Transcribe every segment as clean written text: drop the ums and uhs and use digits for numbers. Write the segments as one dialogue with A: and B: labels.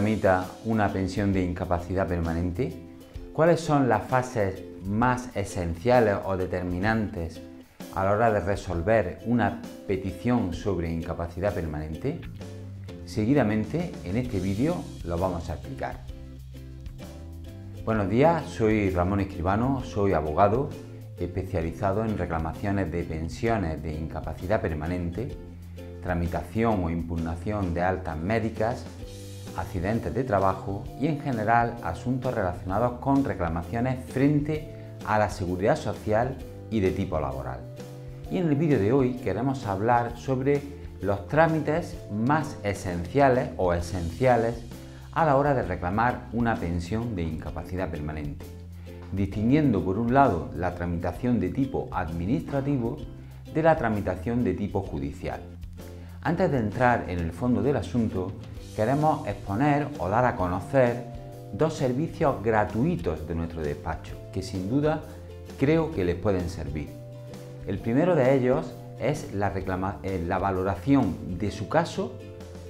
A: tramita una pensión de incapacidad permanente? ¿Cuáles son las fases más esenciales o determinantes a la hora de resolver una petición sobre incapacidad permanente? Seguidamente, en este vídeo lo vamos a explicar. Buenos días, soy Ramón Escribano, soy abogado especializado en reclamaciones de pensiones de incapacidad permanente, tramitación o impugnación de altas médicas, accidentes de trabajo y en general asuntos relacionados con reclamaciones frente a la seguridad social y de tipo laboral. Y en el vídeo de hoy queremos hablar sobre los trámites más esenciales o esenciales a la hora de reclamar una pensión de incapacidad permanente, distinguiendo por un lado la tramitación de tipo administrativo de la tramitación de tipo judicial. Antes de entrar en el fondo del asunto, queremos exponer o dar a conocer dos servicios gratuitos de nuestro despacho que sin duda creo que les pueden servir. El primero de ellos es la valoración de su caso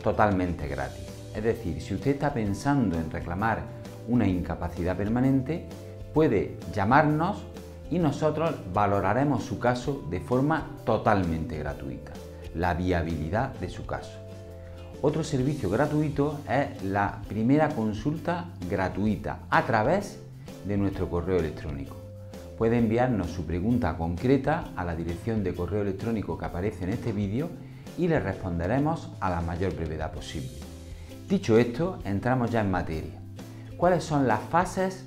A: totalmente gratis. Es decir, si usted está pensando en reclamar una incapacidad permanente, puede llamarnos y nosotros valoraremos su caso de forma totalmente gratuita, la viabilidad de su caso. Otro servicio gratuito es la primera consulta gratuita a través de nuestro correo electrónico. Puede enviarnos su pregunta concreta a la dirección de correo electrónico que aparece en este vídeo y le responderemos a la mayor brevedad posible. Dicho esto, entramos ya en materia. ¿Cuáles son las fases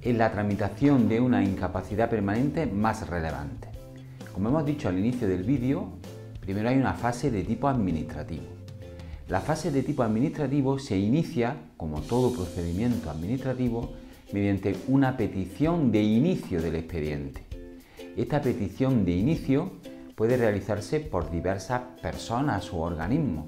A: en la tramitación de una incapacidad permanente más relevantes? Como hemos dicho al inicio del vídeo, primero hay una fase de tipo administrativo. La fase de tipo administrativo se inicia, como todo procedimiento administrativo, mediante una petición de inicio del expediente. Esta petición de inicio puede realizarse por diversas personas o organismos.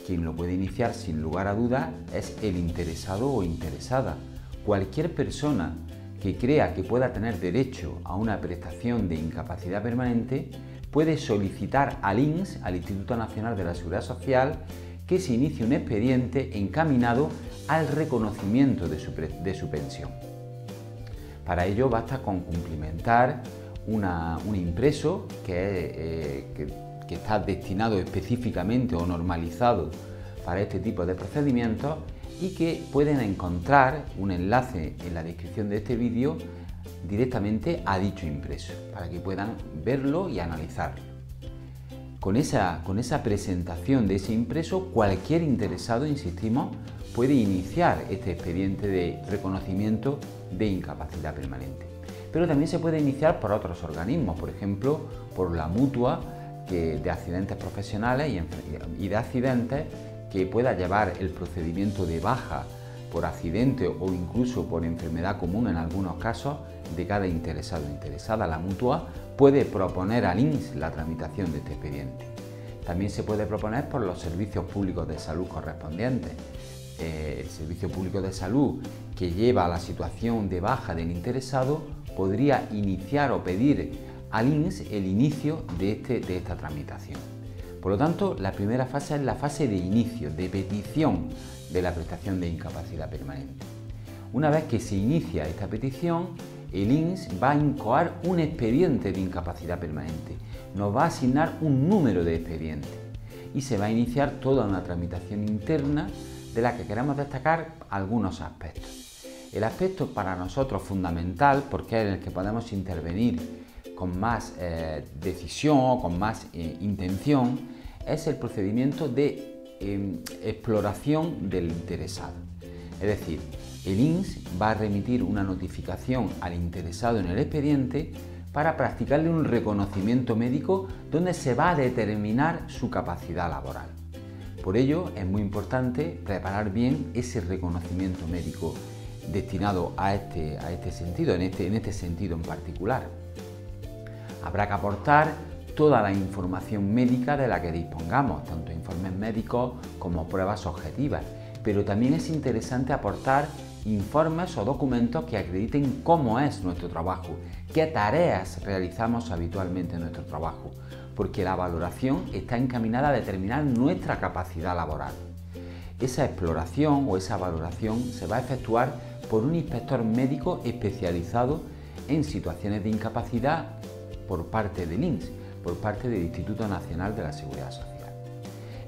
A: Quien lo puede iniciar sin lugar a dudas es el interesado o interesada. Cualquier persona que crea que pueda tener derecho a una prestación de incapacidad permanente puede solicitar al INS, al Instituto Nacional de la Seguridad Social, que se inicie un expediente encaminado al reconocimiento de su pensión. Para ello basta con cumplimentar un impreso que está destinado específicamente o normalizado para este tipo de procedimientos y que pueden encontrar un enlace en la descripción de este vídeo directamente a dicho impreso para que puedan verlo y analizarlo. Con esa presentación de ese impreso, cualquier interesado, insistimos, puede iniciar este expediente de reconocimiento de incapacidad permanente. Pero también se puede iniciar por otros organismos, por ejemplo, por la mutua de accidentes profesionales y de accidentes que pueda llevar el procedimiento de baja por accidente o incluso por enfermedad común en algunos casos de cada interesado o interesada. La mutua puede proponer al INS la tramitación de este expediente. También se puede proponer por los servicios públicos de salud correspondientes. El servicio público de salud que lleva a la situación de baja del interesado podría iniciar o pedir al INS el inicio de esta tramitación. Por lo tanto, la primera fase es la fase de inicio, de petición de la prestación de incapacidad permanente. Una vez que se inicia esta petición, el INS va a incoar un expediente de incapacidad permanente, nos va a asignar un número de expediente y se va a iniciar toda una tramitación interna de la que queremos destacar algunos aspectos. El aspecto para nosotros fundamental, porque es en el que podemos intervenir con más decisión o con más intención, es el procedimiento de exploración del interesado. Es decir, el INS va a remitir una notificación al interesado en el expediente para practicarle un reconocimiento médico donde se va a determinar su capacidad laboral. Por ello, es muy importante preparar bien ese reconocimiento médico destinado a este sentido, en este sentido en particular. Habrá que aportar toda la información médica de la que dispongamos, tanto informes médicos como pruebas objetivas, pero también es interesante aportar informes o documentos que acrediten cómo es nuestro trabajo, qué tareas realizamos habitualmente en nuestro trabajo, porque la valoración está encaminada a determinar nuestra capacidad laboral. esa exploración o esa valoración se va a efectuar por un inspector médico especializado en situaciones de incapacidad por parte del INS, por parte del Instituto Nacional de la Seguridad Social.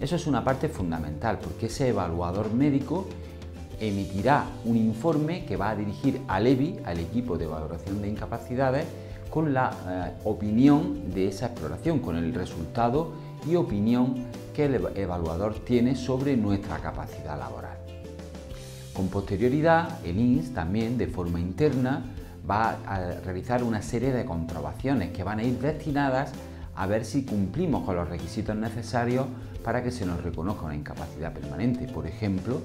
A: Eso es una parte fundamental porque ese evaluador médico emitirá un informe que va a dirigir al EBI, al equipo de valoración de incapacidades, con la opinión de esa exploración, con el resultado y opinión que el evaluador tiene sobre nuestra capacidad laboral. Con posterioridad, el INS también, de forma interna, va a realizar una serie de comprobaciones que van a ir destinadas a ver si cumplimos con los requisitos necesarios para que se nos reconozca una incapacidad permanente. Por ejemplo,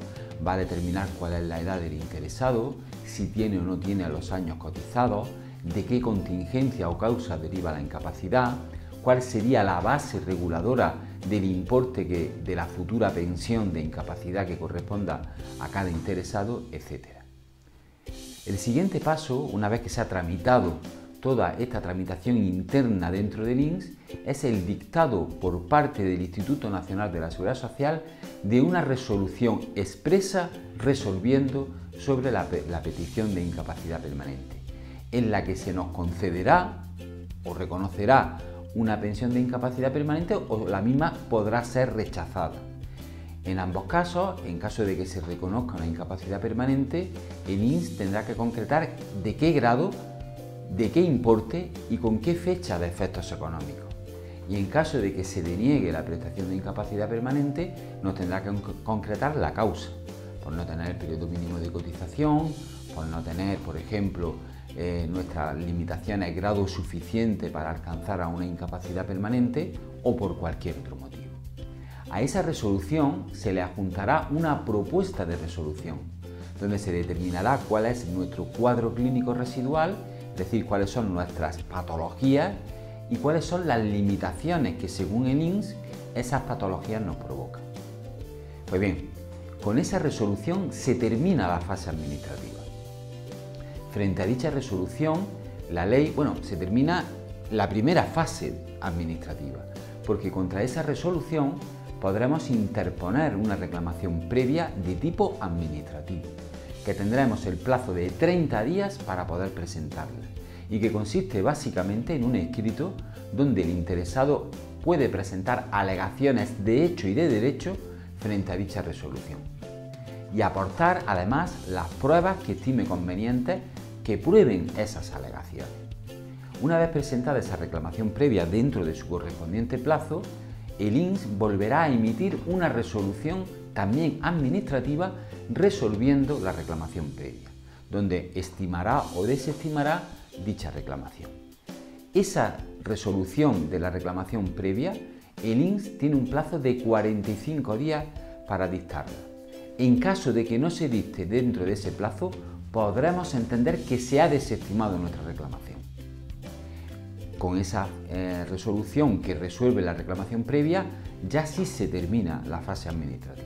A: va a determinar cuál es la edad del interesado, si tiene o no tiene los años cotizados, de qué contingencia o causa deriva la incapacidad, cuál sería la base reguladora del importe de la futura pensión de incapacidad que corresponda a cada interesado, etc. El siguiente paso, una vez que se ha tramitado toda esta tramitación interna dentro del INS, es el dictado por parte del Instituto Nacional de la Seguridad Social de una resolución expresa resolviendo sobre la petición de incapacidad permanente, en la que se nos concederá o reconocerá una pensión de incapacidad permanente o la misma podrá ser rechazada. En ambos casos, en caso de que se reconozca una incapacidad permanente, el INS tendrá que concretar de qué grado, de qué importe y con qué fecha de efectos económicos. Y en caso de que se deniegue la prestación de incapacidad permanente, nos tendrá que concretar la causa, por no tener el periodo mínimo de cotización, por no tener, por ejemplo, nuestras limitaciones grado suficiente para alcanzar a una incapacidad permanente o por cualquier otro motivo. A esa resolución se le adjuntará una propuesta de resolución, donde se determinará cuál es nuestro cuadro clínico residual, es decir, cuáles son nuestras patologías y cuáles son las limitaciones que según el INS esas patologías nos provocan. Pues bien, con esa resolución se termina la fase administrativa. Frente a dicha resolución, la ley, se termina la primera fase administrativa, porque contra esa resolución podremos interponer una reclamación previa de tipo administrativo, que tendremos el plazo de 30 días para poder presentarla y que consiste básicamente en un escrito donde el interesado puede presentar alegaciones de hecho y de derecho frente a dicha resolución y aportar además las pruebas que estime convenientes que prueben esas alegaciones. Una vez presentada esa reclamación previa dentro de su correspondiente plazo, el INS volverá a emitir una resolución también administrativa resolviendo la reclamación previa, donde estimará o desestimará dicha reclamación. Esa resolución de la reclamación previa, el INS tiene un plazo de 45 días para dictarla. En caso de que no se dicte dentro de ese plazo, podremos entender que se ha desestimado nuestra reclamación. Con esa resolución que resuelve la reclamación previa, ya sí se termina la fase administrativa.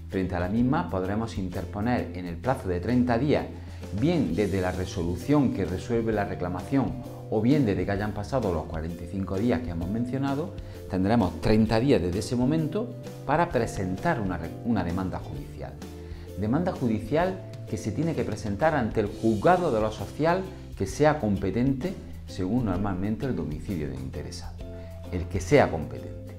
A: Frente a la misma podremos interponer en el plazo de 30 días, bien desde la resolución que resuelve la reclamación o bien desde que hayan pasado los 45 días que hemos mencionado, tendremos 30 días desde ese momento para presentar una demanda judicial. Demanda judicial que se tiene que presentar ante el juzgado de lo social que sea competente según normalmente el domicilio del interesado, el que sea competente.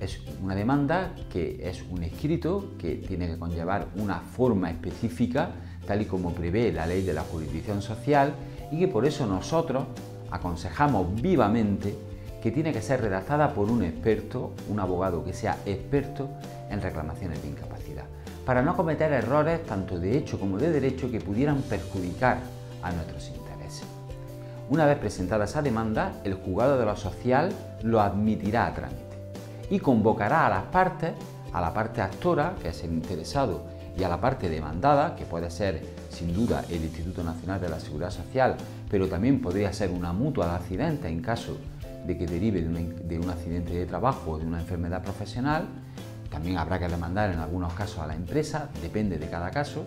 A: Es una demanda que es un escrito que tiene que conllevar una forma específica, tal y como prevé la ley de la jurisdicción social, y que por eso nosotros aconsejamos vivamente que tiene que ser redactada por un experto, un abogado que sea experto en reclamaciones de incapacidad, para no cometer errores tanto de hecho como de derecho que pudieran perjudicar a nuestros intereses. Una vez presentada esa demanda, el juzgado de lo social lo admitirá a trámite y convocará a las partes, a la parte actora, que es el interesado, y a la parte demandada, que puede ser sin duda el Instituto Nacional de la Seguridad Social, pero también podría ser una mutua de accidentes en caso de que derive de un accidente de trabajo o de una enfermedad profesional. También habrá que demandar en algunos casos a la empresa, depende de cada caso.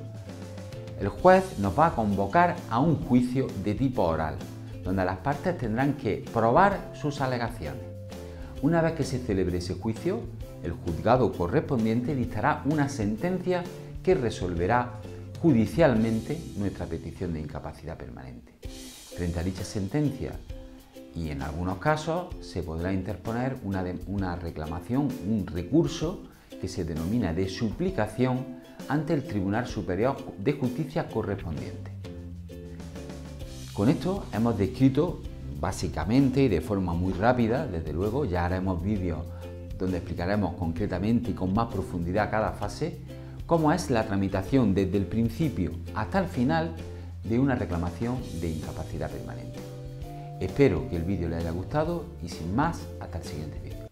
A: El juez nos va a convocar a un juicio de tipo oral, donde las partes tendrán que probar sus alegaciones. Una vez que se celebre ese juicio, el juzgado correspondiente dictará una sentencia que resolverá judicialmente nuestra petición de incapacidad permanente. Frente a dicha sentencia, y en algunos casos, se podrá interponer una reclamación, un recurso que se denomina de suplicación ante el Tribunal Superior de Justicia correspondiente. Con esto hemos descrito básicamente y de forma muy rápida, desde luego, ya haremos vídeos donde explicaremos concretamente y con más profundidad cada fase, cómo es la tramitación desde el principio hasta el final de una reclamación de incapacidad permanente. Espero que el vídeo les haya gustado y sin más, hasta el siguiente vídeo.